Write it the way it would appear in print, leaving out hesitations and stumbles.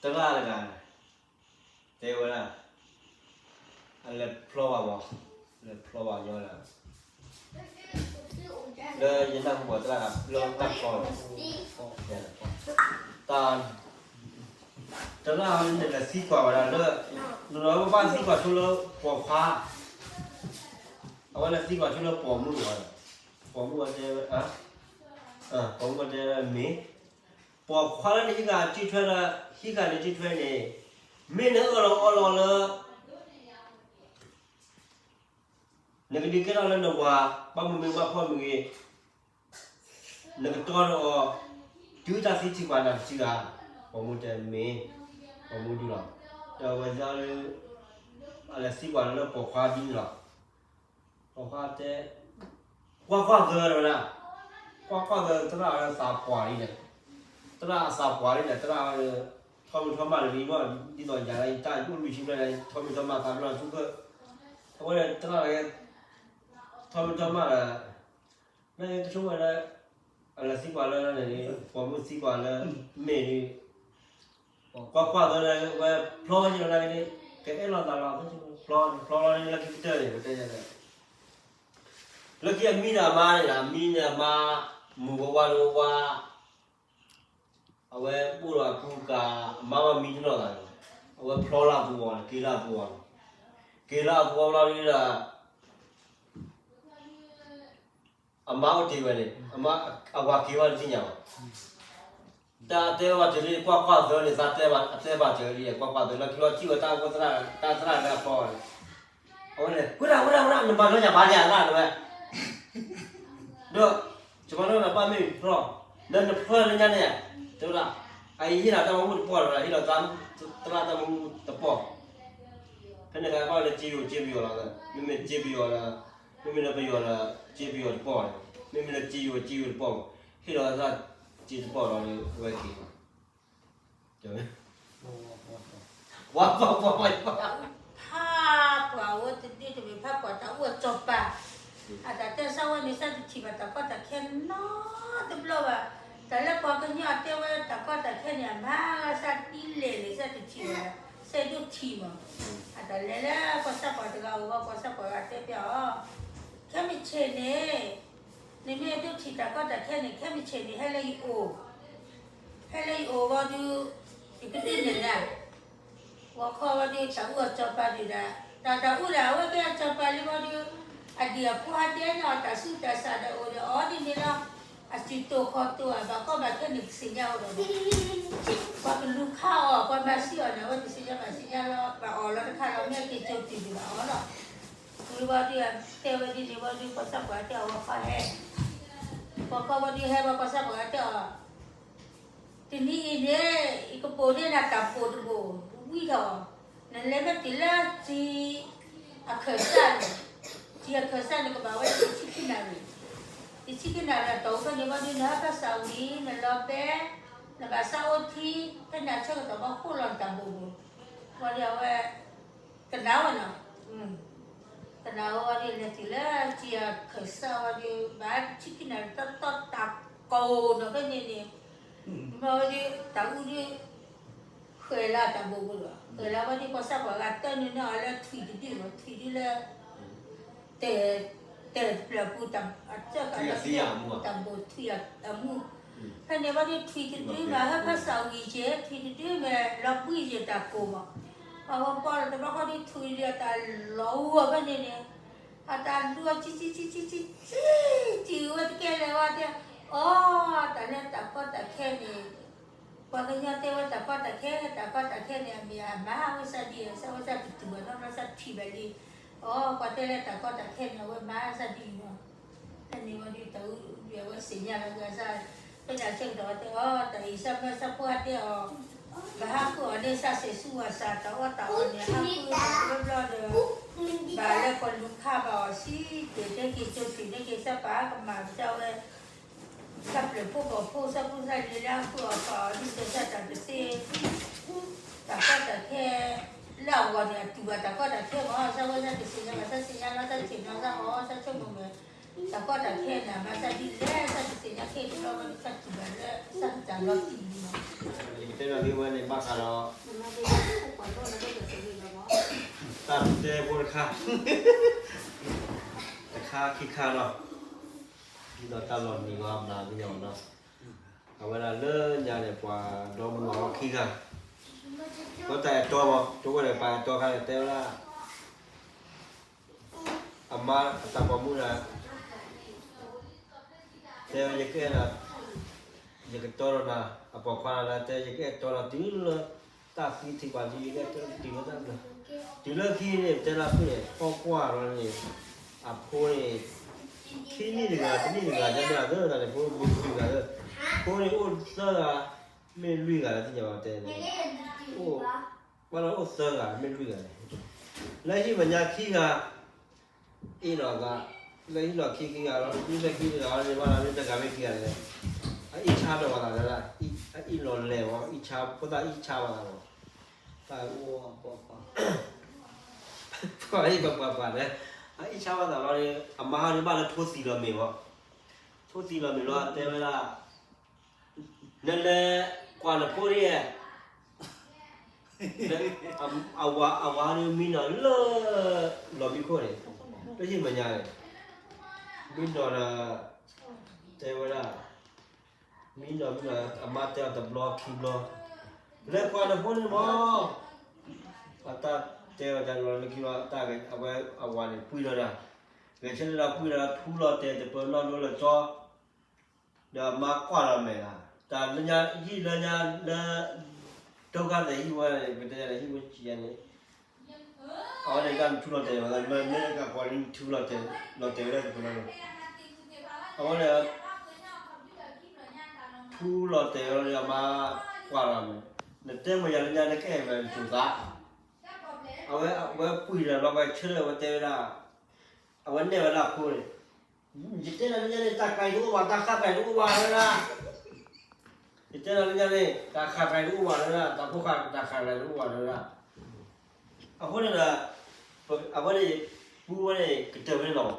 ตลาดกันเทวนาอะไรพลาวะอะไรพลาวะย้อนละเลยยันนั่งหัวตลาดลงตักก่อนตอนตลาดมันจะสีกว่าเวลาเลยเราบ้านสีกว่าชุดเราปอกผ้าเอาไว้ละสีกว่าชุดเราปอกมือปอกมือจะปอกมือจะมีปอกผ้าแล้วนี่ก็จีช่วยละที่การนี่จีช่วยนี่ไม่เนื้อเราเลยนึกดีก็เราเล่นหนังว่าบ้านมึงบ้านพ่อมึงเองนึกตัวเราจูจ่าสีจีกว่านั่นจีกาปอกมือจะมีปอกมือดูละแต่ว่าจะอะไรสีกว่าเราปอกผ้าบินละปอกผ้าจะกว่าเกินแล้วนะกว่าเกินตลาดสาบกว่านี่เนี่ยตลาดสาบกว่านี่เนี่ยตลาดทอมมาเลยว่าดีหน่อยอย่างไรแต่ยุ่งวิชิมเลยทอมมาทำเราชุกก็เพราะว่าตลาดอะไรทอมมาเลยนั่นช่วงอะไรอะไรสีกว่าเลยนั่นนี่ปอกมือสีกว่าเลยเมนี่กว่าเลยว่าพลอยอย่างไรนี่แค่เราตลาดก็ช่วยพลอยนี่เราคิดเจอเลยก็ได้เลยแล้วที่มีนามาเนี่ยนะมีนามาหมู่ว่าเราว่าเอาไว้ปูราปูกามามีนอกันเอาไว้พลอลาปูวันกีฬาปูเรานี่ละอามาอุทิศเลยอามาเอาว่ากีวันจริงยังแต่เดี๋ยวว่าจะเรียกว่าเดี๋ยวนี้สัตย์ว่าจะเรียกว่าเดี๋ยวเราคิดว่าชีวิตตามตราเนี่ยพอเอาไว้เลยกูด่ามันบ้านเราอย่าบ้านอย่างนั้นเลยเด้อจะมาเรื่องอะไรบ้างไม่พร้อมเดินเพลินอย่างนี้เจ้าละไอ้ที่เราจะมาพูดปอดอะไรที่เราจำตลาดจะมาพูดตะปอกเพราะนั่นก็ว่าเลยจีบอยู่แล้วไม่มีจีบอยู่แล้วไม่มีอะไรไปอยู่แล้วจีบอยู่ปอดไม่มีอะไรจีบอยู่ปอดที่เราจะจีบปอดเราเลยไว้กินเจ้าไหมว้าวภาพกว่าว่าจะดีจะมีภาพกว่าจะว่าจบป่ะอาจจะเจ้าสาวนี่สักทีแบบแต่ก็จะแค่น้อแต่เราแบบแต่แล้วพอกันยอดเจ้าว่าแต่ก็จะแค่เนี่ยมาสักทีเลยสักทีแบบเสียดูทีมั้งอาจจะแล้วก็สักวันเราก็สักวันอาจจะเดี๋ยวแค่ไม่เช่นนี่ในเมื่อดูทีแต่ก็จะแค่เนี่ยแค่ไม่เช่นนี่ให้เลยโอ้ว่าดูอีกประเด็นหนึ่งนะว่าข้อว่าดูจะว่าจบป่ะดีนะแต่อุลาว่าแกจบป่ะหรือว่าดูอันเดียวพอเดียวเนาะแต่สุดแต่สาดโอ้เดี๋ยวอ๋อดีนี่เนาะอาจิตโตคอตัวแบบก็แบบแค่หนึ่งสิ่งเดียวเลยว่าเป็นลูกข้าวอ่ะว่ามาเสียนะว่าจะสิ่งเดียวแล้วแบบอ๋อแล้วถ้าเราเนี่ยกินจบติดอยู่อ๋อเนาะคือว่าดีเทวดีนี่ว่าดีภาษาบ้านเจ้าว่าข้าแห่พอก็ว่าดีให้ว่าภาษาบ้านเจ้าทีนี้เนี่ยอีกโปรเนี่ยนะกับโปรดูโบวิ่งเถอะนั่นเลยแบบทีละจีอาเคสันจีอาเคสันนี่ก็บอกว่าชิคกี้นารีชิคกี้นารีตัวคนนี้ว่าดีนะภาษาวีนั่นเราเป็นนั่นภาษาอุทีเป็นนักเชื่อตัวว่าคู่หลอนตัมบูว่าเดี๋ยวว่ากันดาวนะกันดาวว่าดีเนี่ยทีละจีอาเคสันว่าดีแบบชิคกี้นารีตัดตักโกนก็เนี่ยmà đi tao đi khơi là tao bố bố khơi là bao đi có sao bảo là tên nó là thủy đi là tệ là bố tao chắc là tao bố thủy là tao mua cái này bao đi thủy đi mà hết phát sao gì chứ thủy đi mà lọc bụi gì tao cố mà hôm qua là tao đi thủy là tao lâu cái này tao đua chỉ cái nàyแต่เนี่ยแต่ก็แต่แค่นี้พอกันยอดเทวแต่ก็แต่แค่เนี่ยมีมาวิสัยดีสักวิสัยติดตัวน้องสักทีแบบนี้ก็เทเลแต่ก็แต่แค่เนี่ยว่ามาสักดีเนาะอันนี้วันนี้ตัวเดี๋ยวว่าสิ่งอย่างนั้นก็ใช่เป็นอย่างเช่นตัวแต่อีสักไม่สักพวกเดียวก็ห้ามตัวเนี่ยสักเสียสู้สักตัวเนี่ยห้ามตัวรอเดียวบาแล้วคนลุงข้าบอกสิเดี๋ยวได้กินจุดสิ่งได้กินสักปะกับหมาเจ้าเลยสับเลยผู้สับผู้ใส่ดีแล้วผู้ต่อที่จะจัดเสียแต่ก็แต่แค่เล่าวันเนี่ยตัวแต่ก็แต่แค่ว่าสักวันจะสิ่งอย่างนั้นสักสิ่งอย่างนั้นสักสิ่งนั้นสักสักชั่วโมงเลย แต่ก็แต่แค่น่ะมาซะดิแลซะสิยาแค่เราก็ซะจิบันแล้วซะจังเราตีเนาะ Kita nak lihat ni bak kalau มันมาได้ทุกคนโดนแล้วก็เกิดสวิงแล้วเนาะ tak ada pun kah. Kah kita lah. Kita talon ni gua nak ni orang lah. Kalau nak le jangan lupa dom orang kita. Kau tak tahu apa, tu ada apa, tu kan tahu lah. Amal tak apa mula. Tahu je ke lah. Je ke tahu lah. Apa kau lah tahu je ke tahu lah tinggal lah. Tak kita baju je ke tinggal tak lah. Tinggal kini tahu lah punya. Kau kuat orang ni. Apa ni? Kini juga jadi ada ada pun juga ada. Kau ni usah lah. Melu juga lah tu jawab tahu ni. Oh, mana usah lah melu juga. Lagi banyak kita. Ini lah. Lagi lah kita ini lagi lah ni mana ni tak kami kita ni. Ini cara mana lah? Ini lor lewa. Ini cara, pada ini cara mana? Tak apa. Kau ini apa ni? Ini cara mana lah ni? Amah ni mana thosi lah mewah. Thosi lah mewah. Tapi lah, nela kuala puri. Awak ni mina le lobby kau ni. Jadi mana ni? Mina lah, tapi lah. Mina amat ada blog kiblo. Lepas kuala pun ni mau. Kata tewa jangan lagi lah tak awak ni pui lah. Macam lah pui lah thula tewa pernah dulu cak. Dah mak kuala merah. Tak lenya dogan dah iwan betul dah iwan cian ni. Awak ni kan thula tewa, mereka kuala ni thula tewa dah pernah. Awak ni thula tewa ni mak kuala merah. Nanti macam ni ke macam tu tak. Awak pui lah, awak cerita awak tewa lah. Awak ni awak pun. Jika nanti tak kaya tu, awak tak kaya tu awak lah. Jika nanti tak kaya tu awak lah, tak bukan tak kaya tu awak lah. Awak ni lah, awak ni pui ni kita ni lah.